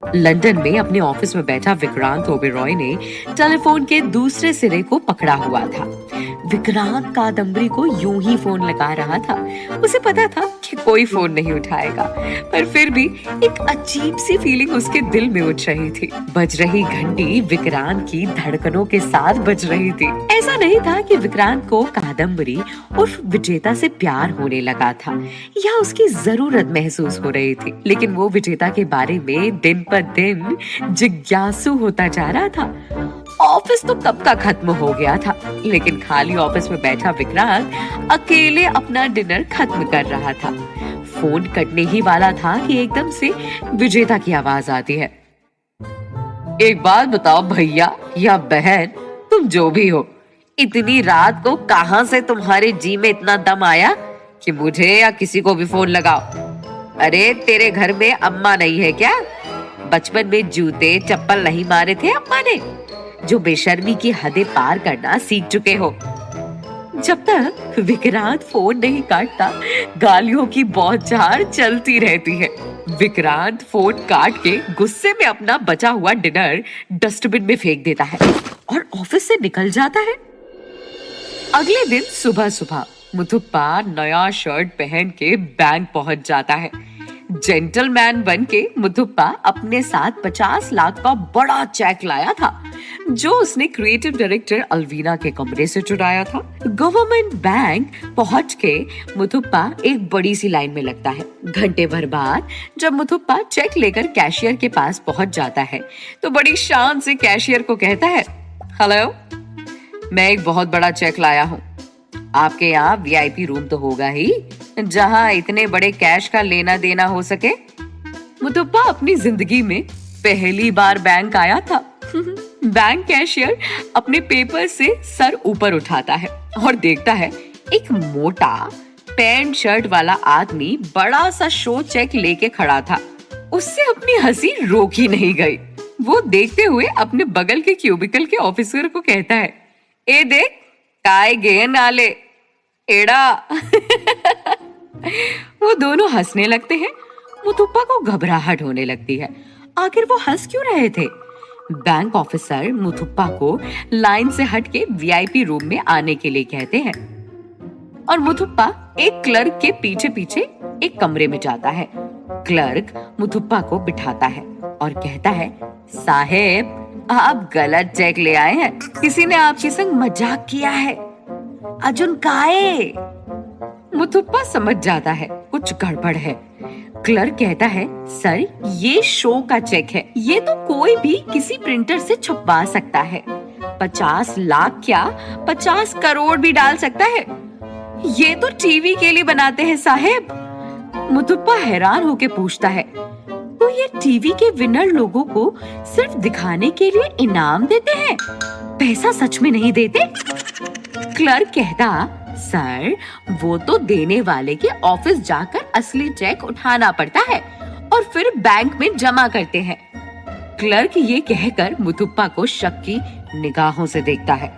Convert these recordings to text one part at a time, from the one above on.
London में अपने office में बैठा विक्रांत ओबेरॉय ने टेलीफोन के दूसरे सिरे को पकड़ा हुआ था। विक्रांत कादम्बरी को यूं ही फोन लगा रहा था। उसे पता था कि कोई फोन नहीं उठाएगा, पर फिर भी एक अजीब सी फीलिंग उसके दिल में उठ रही थी। बज रही घंटी विक्रांत की धड़कनों के साथ बज रही थी। ऐसा नहीं था कि विक्रांत को कादम्बरी उर्फ विजेता से प्यार होने लगा था या उसकी जरूरत महसूस हो रही थी, लेकिन वो विजेता के बारे में दिन पर दिन जिज्ञासु होता जा रहा था। ऑफिस तो कब का खत्म हो गया था, लेकिन खाली ऑफिस में बैठा विक्रांत अकेले अपना डिनर खत्म कर रहा था। फोन कटने ही वाला था कि एकदम से विजेता की आवाज आती है। एक बात बताओ भैया या बहन, तुम जो भी हो, इतनी रात को कहां से तुम्हारे जी में इतना दम आया कि मुझे या किसी को भी फोन लगाओ? अरे तेरे घर में अम्मा नहीं है क्या? बचपन में जूते चप्पल नहीं मारे थे अम्मा ने, जो बेशर्मी की हदें पार करना सीख चुके हो? जब तक विक्रांत फोन नहीं काटता, गालियों की बौछार चलती रहती है। विक्रांत फोन काट के गुस्से में अपना बचा हुआ डिनर डस्टबिन में फेंक देता है और ऑफिस से निकल जाता है। अगले दिन सुबह सुबह मुथुप्पा नया शर्ट पहन के बैंक पहुंच जाता है। जेंटलमैन बन के मुथुप्पा अपने साथ 50 लाख का बड़ा चेक लाया था, जो उसने क्रिएटिव डायरेक्टर अलवीना के कमरे से चुराया था। गवर्नमेंट बैंक पहुंच के मुथुप्पा एक बड़ी सी लाइन में लगता है। घंटे भर बाद जब मुथुप्पा चेक लेकर कैशियर के पास पहुंच जाता है, तो बड़ी शान से कैशियर को कहता है, हेलो, मैं एक बहुत बड़ा चेक लाया हूँ। आपके यहाँ वीआईपी रूम तो होगा ही, जहाँ इतने बड़े कैश का लेना देना हो सके। मुथुप्पा अपनी जिंदगी में पहली बार बैंक आया था। बैंक कैशियर अपने पेपर से सर ऊपर उठाता है और देखता है एक मोटा पैंट शर्ट वाला आदमी बड़ा सा शो चेक लेके खड़ा था। उससे अपनी हंसी रोक ही नहीं गई। वो देखते हुए अपने बगल के क्यूबिकल के ऑफिसर को कहता है, ए देख, काय गे नाले एड़ा। वो दोनों हंसने लगते हैं। मुथुप्पा को घबराहट होने लगती है। आखिर वो हंस क्यों रहे थे? बैंक ऑफिसर मुथुप्पा को लाइन से हटके वीआईपी रूम में आने के लिए कहते हैं और मुथुप्पा एक क्लर्क के पीछे पीछे एक कमरे में जाता है। क्लर्क मुथुप्पा को बिठाता है और कहता है, साहेब, आप गलत चेक ले आए हैं। किसी ने आपके संग मजाक किया है। अर्जुन काहे? मुथुप्पा समझ जाता है कुछ गड़बड़ है। क्लर्क कहता है, सर, ये शो का चेक है। ये तो कोई भी किसी प्रिंटर से छपवा सकता है। 50 लाख क्या, 50 करोड़ भी डाल सकता है। ये तो टीवी के लिए बनाते हैं साहेब। मुथुप्पा हैरान होके पूछता है, तो ये टीवी के विनर लोगों को सिर्फ दिखाने के लिए इनाम देते हैं, पैसा सच में नहीं देते? क्लर्क कहता, सर, वो तो देने वाले के ऑफिस जाकर असली चेक उठाना पड़ता है और फिर बैंक में जमा करते हैं। क्लर्क ये कहकर मुथुप्पा को शक की निगाहों से देखता है।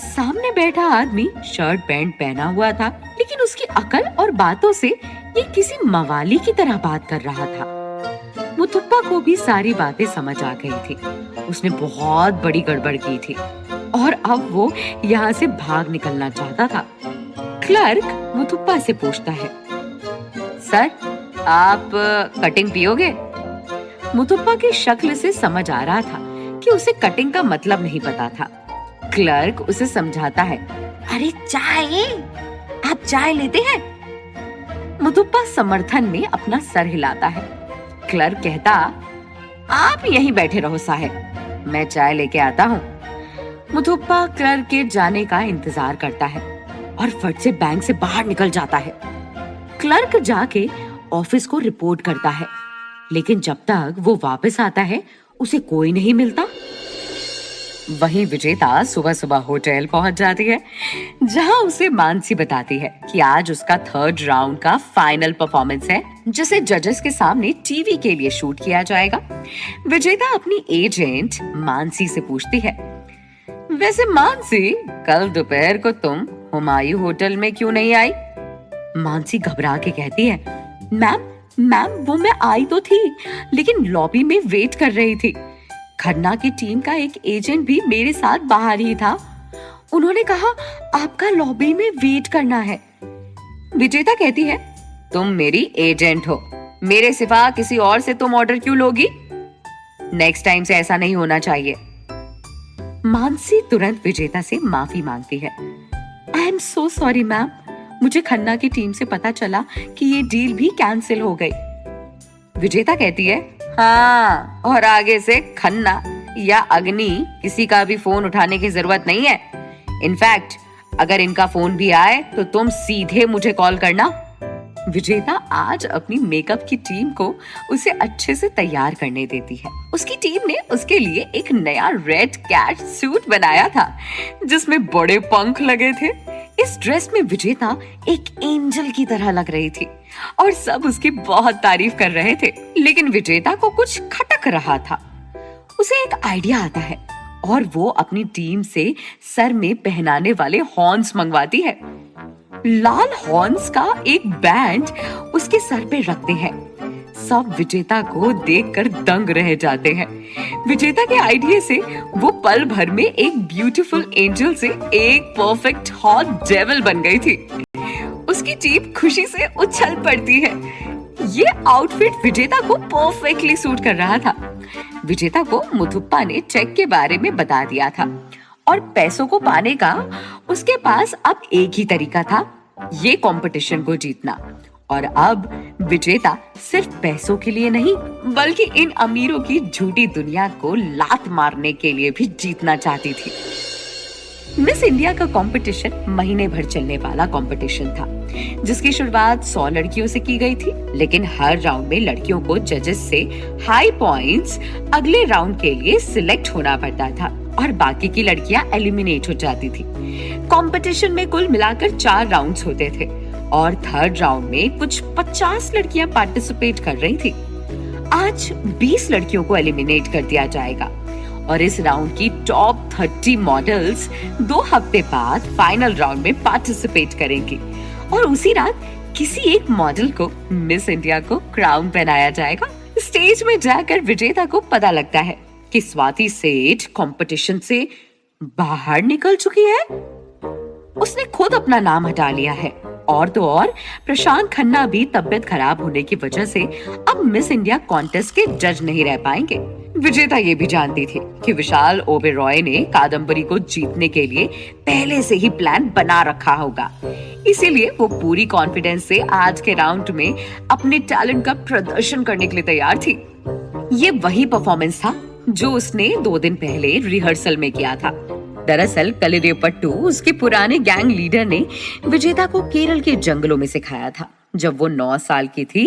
सामने बैठा आदमी शर्ट पैंट पहना हुआ था, लेकिन उसकी अकल और बातों से ये किसी मवाली की तरह बात कर रहा था। मुथुप्पा को भी सारी बातें समझ आ गई थी। उसने बहुत बड़ी गड़बड़ की थी और अब वो यहाँ से भाग निकलना चाहता था। क्लर्क मुथुप्पा से पूछता है, सर, आप कटिंग पियोगे? मुथुप्पा की शक्ल से समझ आ रहा था कि उसे कटिंग का मतलब नहीं पता था। क्लर्क उसे समझाता है, अरे चाय, आप चाय लेते हैं? मुथुप्पा समर्थन में अपना सर हिलाता है। क्लर्क कहता, आप यहीं बैठे रहो साहब, मैं चाय लेके आता हूँ। मुथुप्पा क्लर्क के जाने का इंतजार करता है और फट से बैंक से बाहर निकल जाता है। क्लर्क जाके ऑफिस को रिपोर्ट करता है, लेकिन जब तक वो वापस आता है उसे कोई नहीं मिलता। वहीं विजेता सुबह सुबह होटल पहुंच जाती है, जहां उसे मानसी बताती है कि आज उसका 3rd राउंड का फाइनल परफॉर्मेंस है, जिसे जजेस के सामने टीवी के लिए शूट किया जाएगा। विजेता अपनी एजेंट मानसी से पूछती है, वैसे मानसी, कल दोपहर को तुम हुमायूं होटल में क्यों नहीं आई? मानसी घबरा के कहती है, मैम, मैम वो मैं आई तो थी, लेकिन लॉबी में वेट कर रही थी। खन्ना की टीम का एक एजेंट भी मेरे साथ बाहर ही था। उन्होंने कहा आपका लॉबी में वेट करना है। विजेता कहती है, तुम मेरी एजेंट हो, मेरे सिवा किसी और से तुम ऑर्डर क्यों लोगी? नेक्स्ट टाइम से ऐसा नहीं होना चाहिए। मानसी तुरंत विजेता से माफी मांगती है। I am so sorry ma'am, मुझे खन्ना की टीम से पता चला कि ये डील भी कैंसिल हो गई। विजेता कहती है, हाँ, और आगे से खन्ना या अग्नि किसी का भी फोन उठाने की जरूरत नहीं है। इनफैक्ट अगर इनका फोन भी आए तो तुम सीधे मुझे कॉल करना। विजेता आज अपनी मेकअप की टीम को उसे अच्छे से तैयार करने देती है। उसकी टीम ने उसके लिए एक नया रेड कैट सूट बनाया था जिसमें बड़े पंख लगे थे। इस ड्रेस में विजेता एक एंजल की तरह लग रही थी और सब उसकी बहुत तारीफ कर रहे थे। लेकिन विजेता को कुछ खटक रहा था। उसे एक आइडिया आता है और वो अपनी टीम से सर में पहनाने वाले हॉर्न्स मंगवाती है। लाल हॉर्न्स का एक बैंड उसके सर पे रखते हैं। सब विजेता को देखकर दंग रह जाते हैं। विजेता के आइडिया से वो पल भर में एक ब्यूटीफुल एंजल से एक परफेक्ट हॉट डेविल बन गई थी। उसकी टीम खुशी से उछल पड़ती है। ये आउटफिट विजेता को परफेक्टली सूट कर रहा था। विजेता को मुथुप्पा ने चेक के बारे में बता दिया था और पैसों को पाने का उसके पास अब एक ही तरीका था, ये कंपटीशन को जीतना। और अब विजेता सिर्फ पैसों के लिए नहीं बल्कि इन अमीरों की झूठी दुनिया को लात मारने के लिए भी जीतना चाहती थी। मिस इंडिया का कंपटीशन महीने भर चलने वाला कंपटीशन था जिसकी शुरुआत 100 लड़कियों से की गई थी। लेकिन हर राउंड में लड़कियों को जजेस से हाई पॉइंट्स अगले राउंड के लिए सिलेक्ट होना पड़ता था और बाकी की लड़कियां एलिमिनेट हो जाती थी। कंपटीशन में कुल मिलाकर 4 राउंड्स होते थे और थर्ड राउंड में कुछ 50 लड़कियां पार्टिसिपेट कर रही थी। आज 20 लड़कियों को एलिमिनेट कर दिया जाएगा और इस राउंड की टॉप 30 मॉडल्स 2 हफ्ते बाद फाइनल राउंड में पार्टिसिपेट करेंगी और उसी रात किसी एक मॉडल को मिस इंडिया को क्राउन पहनाया जाएगा। स्टेज में जाकर विजेता को पता लगता है कि स्वाति सेठ कंपटीशन से बाहर निकल चुकी है। उसने खुद अपना नाम हटा लिया है और तो और प्रशांत खन्ना भी तबियत खराब होने की वजह से अब मिस इंडिया कॉन्टेस्ट के जज नहीं रह पाएंगे। विजेता ये भी जानती थी कि विशाल ओबेरॉय ने कादम्बरी को जीतने के लिए पहले से ही प्लान बना रखा होगा, इसीलिए वो पूरी कॉन्फिडेंस से आज के राउंड में अपने टैलेंट का प्रदर्शन करने के लिए तैयार थी। ये वही परफॉर्मेंस था जो उसने 2 दिन पहले रिहर्सल में किया था। दरअसल कलिरियपट्टू उसके पुराने गैंग लीडर ने विजेता को केरल के जंगलों में सिखाया था जब वो 9 साल की थी।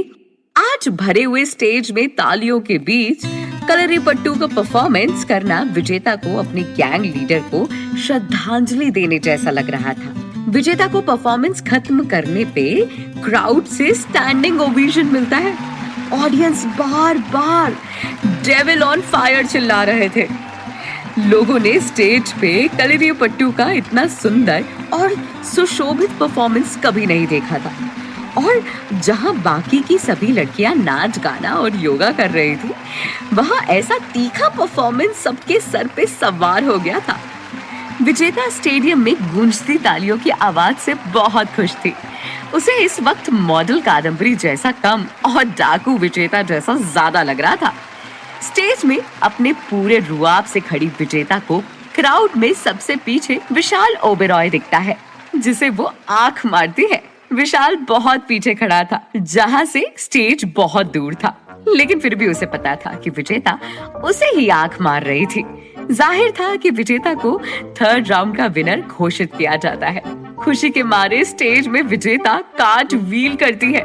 आज भरे हुए स्टेज में तालियों के बीच कलिरियपट्टू का परफॉर्मेंस करना विजेता को अपने गैंग लीडर को श्रद्धांजलि देने जैसा लग रहा था। विजेता को परफॉर्मेंस खत्म करने पे क्राउड से स्टैंडिंग ओवेशन मिलता है। Audience bar bar devil on fire चिल्ला रहे थे। लोगों ने स्टेज पे कलिरियपट्टू का इतना सुंदर और सुशोभित परफॉर्मेंस कभी नहीं देखा था और जहां बाकी की सभी लड़कियां नाच गाना और योगा कर रही थी वहां ऐसा तीखा परफॉर्मेंस सबके सर पे सवार हो गया था। विजेता स्टेडियम में गूंजती तालियों की आवाज से बहुत खुश थी। उसे इस वक्त मॉडल कादम्बरी जैसा कम और डाकू विजेता जैसा ज्यादा लग रहा था। स्टेज में अपने पूरे रुआब से खड़ी विजेता को क्राउड में सबसे पीछे विशाल ओबेरॉय दिखता है जिसे वो आंख मारती है। विशाल बहुत पीछे खड़ा था जहां से स्टेज बहुत दूर था, लेकिन फिर भी उसे पता था कि विजेता उसे ही आंख मार रही थी। जाहिर था कि विजेता को थर्ड राउंड का विनर घोषित किया जाता है। खुशी के मारे स्टेज में विजेता कार्ट व्हील करती है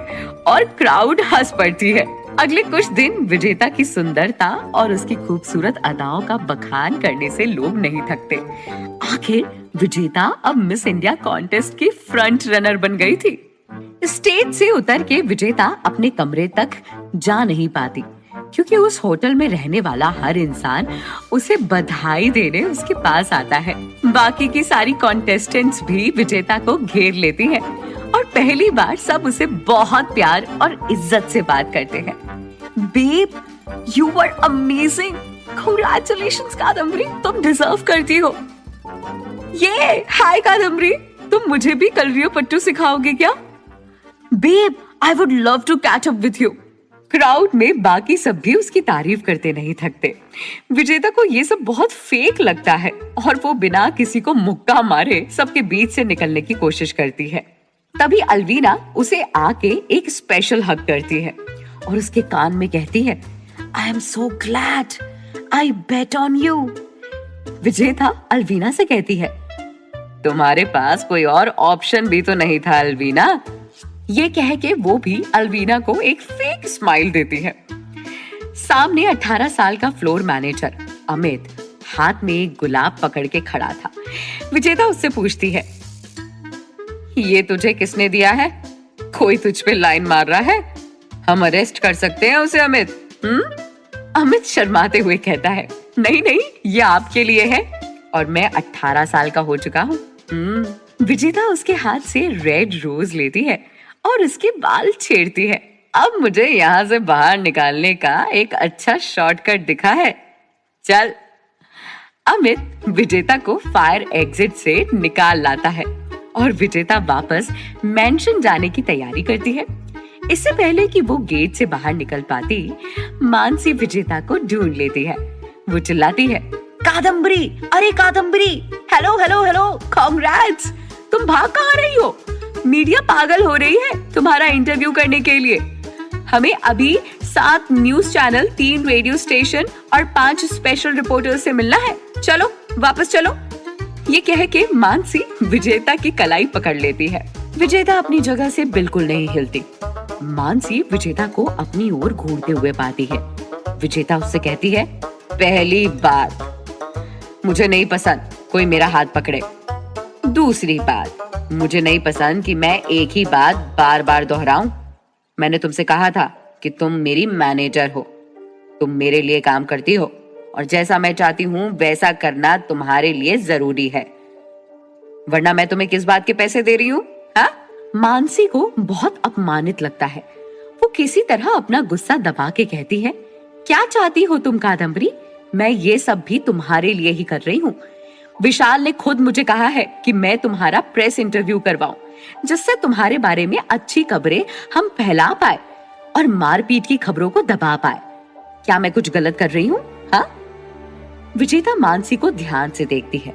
और क्राउड हंस पड़ती है। अगले कुछ दिन विजेता की सुंदरता और उसकी खूबसूरत अदाओं का बखान करने से लोग नहीं थकते। आखिर विजेता अब मिस इंडिया कॉन्टेस्ट की फ्रंट रनर बन गई थी। स्टेज से उतर के विजेता अपने कमरे तक जा नहीं पाती क्योंकि उस होटल में रहने वाला हर इंसान उसे बधाई देने उसके पास आता है। बाकी की सारी कॉन्टेस्टेंट्स भी विजेता को घेर लेती हैं और पहली बार सब उसे बहुत प्यार और इज्जत से बात करते हैं। Babe, you were amazing, congratulations Kadambari, तुम डिजर्व करती हो। ये हाय कादम्बरी, तुम मुझे भी कलरियोपट्टू सिखाओगे क्या? Babe, I would love to catch up with you. Crowd में बाकी सब भी उसकी तारीफ करते नहीं थकते। विजेता को ये सब बहुत फेक लगता है और वो बिना किसी को मुक्का मारे सबके बीच से निकलने की कोशिश करती है। तभी अलवीना उसे आके एक स्पेशल हग करती है और उसके कान में कहती है, I am so glad I bet on you. विजेता अलवीना से कहती है, तुम्हारे पास कोई और ऑप्शन भी तो नहीं था अलवीना। ये कह के वो भी अलवीना को एक फेक स्माइल देती है। सामने 18 साल का फ्लोर मैनेजर अमित हाथ में एक गुलाब पकड़ के खड़ा था। विजेता उससे पूछती है, ये तुझे किसने दिया है? कोई तुझ पे लाइन मार रहा है? हम अरेस्ट कर सकते हैं उसे अमित। अमित शर्माते हुए कहता है, नहीं नहीं, ये आपके लिए है और मैं 18 साल का हो चुका हूँ। विजेता उसके हाथ से रेड रोज लेती है और उसके बाल छेड़ती है। अब मुझे यहाँ से बाहर निकालने का एक अच्छा शॉर्टकट दिखा है, चल। अमित विजेता को फायर एग्जिट से निकाल लाता है और विजेता वापस मेंशन जाने की तैयारी करती है। इससे पहले कि वो गेट से बाहर निकल पाती, मानसी विजेता को ढूंढ लेती है। वो चिल्लाती है, कादम्बरी, अरे Kadambari, hello hello hello, congrats, तुम भाग कहाँ रही हो? मीडिया पागल हो रही है तुम्हारा इंटरव्यू करने के लिए। हमें अभी 7 न्यूज चैनल, 3 रेडियो स्टेशन और 5 स्पेशल रिपोर्टर्स से मिलना है। चलो वापस चलो। ये कह के मानसी विजेता की कलाई पकड़ लेती है। विजेता अपनी जगह से बिल्कुल नहीं हिलती। मानसी विजेता को अपनी ओर घूरते हुए पाती है। विजेता उससे कहती है, पहली बात, मुझे नहीं पसंद कोई मेरा हाथ पकड़े। दूसरी बात, मुझे नहीं पसंद कि मैं एक ही बात बार बार दोहराऊं। मैंने तुमसे कहा था कि तुम मेरी मैनेजर हो, तुम मेरे लिए काम करती हो और जैसा मैं चाहती हूँ वैसा करना तुम्हारे लिए जरूरी है, वरना मैं तुम्हें किस बात के पैसे दे रही हूँ? हाँ? मानसी को बहुत अपमानित लगता है। वो किसी तरह अपना गुस्सा दबा के कहती है, क्या चाहती हो तुम कादम्बरी? मैं ये सब भी तुम्हारे लिए ही कर रही हूँ। विशाल ने खुद मुझे कहा है कि मैं तुम्हारा प्रेस इंटरव्यू करवाऊं, जिससे तुम्हारे बारे में अच्छी खबरें हम फैला पाए और मारपीट की खबरों को दबा पाए। क्या मैं कुछ गलत कर रही हूँ? हाँ? विजेता मानसी को ध्यान से देखती है।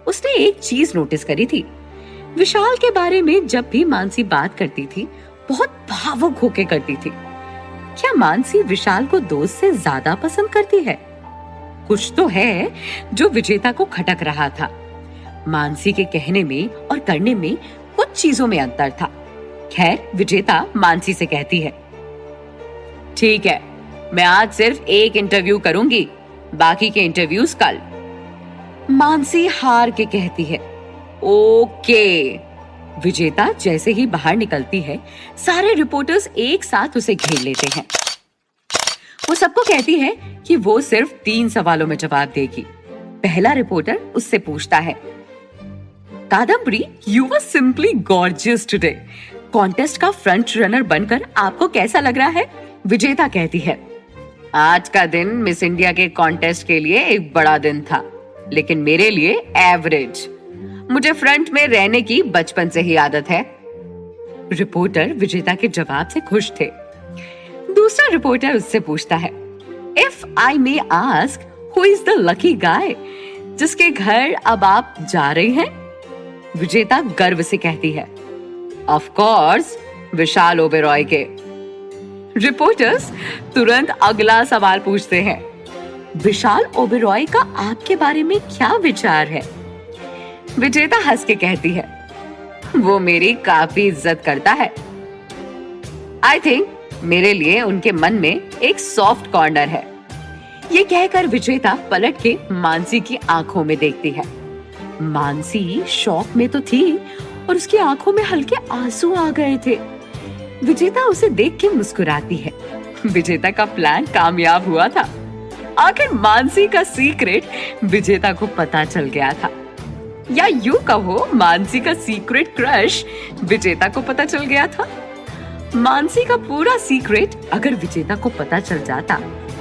उसने एक चीज नोटिस करी थी, विशाल के बारे में जब भी मानसी बात करती थी बहुत भावुक होके करती थी। क्या मानसी विशाल को दोस्त से ज्यादा पसंद करती है? कुछ तो है जो विजेता को खटक रहा था। मानसी के कहने में और करने में कुछ चीजों में अंतर था। खैर, विजेता मानसी से कहती है, ठीक है, मैं आज सिर्फ एक इंटरव्यू करूंगी, बाकी के इंटरव्यूज कल। मानसी हार के कहती है, ओके। विजेता जैसे ही बाहर निकलती है, सारे रिपोर्टर्स एक साथ उसे घेर लेते हैं। वो सबको कहती है कि वो सिर्फ 3 सवालों में जवाब देगी। पहला रिपोर्टर उससे पूछता है, Kadambari, you were simply gorgeous today. Contest का फ्रंट रनर बनकर आपको कैसा लग रहा है? विजेता कहती है, आज का दिन मिस इंडिया के कॉन्टेस्ट के लिए एक बड़ा दिन था, लेकिन मेरे लिए एवरेज। मुझे फ्रंट में रहने की बचपन से ही आदत है। रिपोर्टर विजेता के जवाब से खुश थे। दूसरा रिपोर्टर उससे पूछता है, if I may ask, who is the lucky guy जिसके घर अब आप जा रही हैं? विजेता गर्व से कहती है, ऑफ कोर्स, विशाल ओबेरॉय के। रिपोर्टर्स तुरंत अगला सवाल पूछते हैं, विशाल ओबेरॉय का आपके बारे में क्या विचार है? विजेता हंस के कहती है, वो मेरी काफी इज्जत करता है। आई थिंक मेरे लिए उनके मन में एक सॉफ्ट कॉर्नर है। ये कहकर विजेता पलट के मानसी की आंखों में देखती है। मानसी शॉक में तो थी और उसकी आंखों में हल्के आंसू आ गए थे। विजेता उसे देख के मुस्कुराती है। विजेता का प्लान कामयाब हुआ था। आखिर मानसी का सीक्रेट विजेता को पता चल गया था। या यूं कहो मानसी का सीक्रेट क्रश विजेता को पता चल गया था। मानसी का पूरा सीक्रेट अगर विजेता को पता चल जाता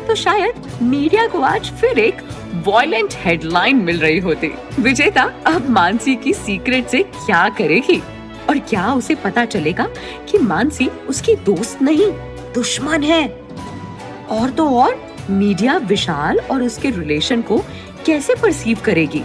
तो शायद मीडिया को आज फिर एक वॉयलेंट हेडलाइन मिल रही होती। विजेता अब मानसी की सीक्रेट से क्या करेगी और क्या उसे पता चलेगा कि मानसी उसकी दोस्त नहीं दुश्मन है। और तो और मीडिया विशाल और उसके रिलेशन को कैसे परसीव करेगी।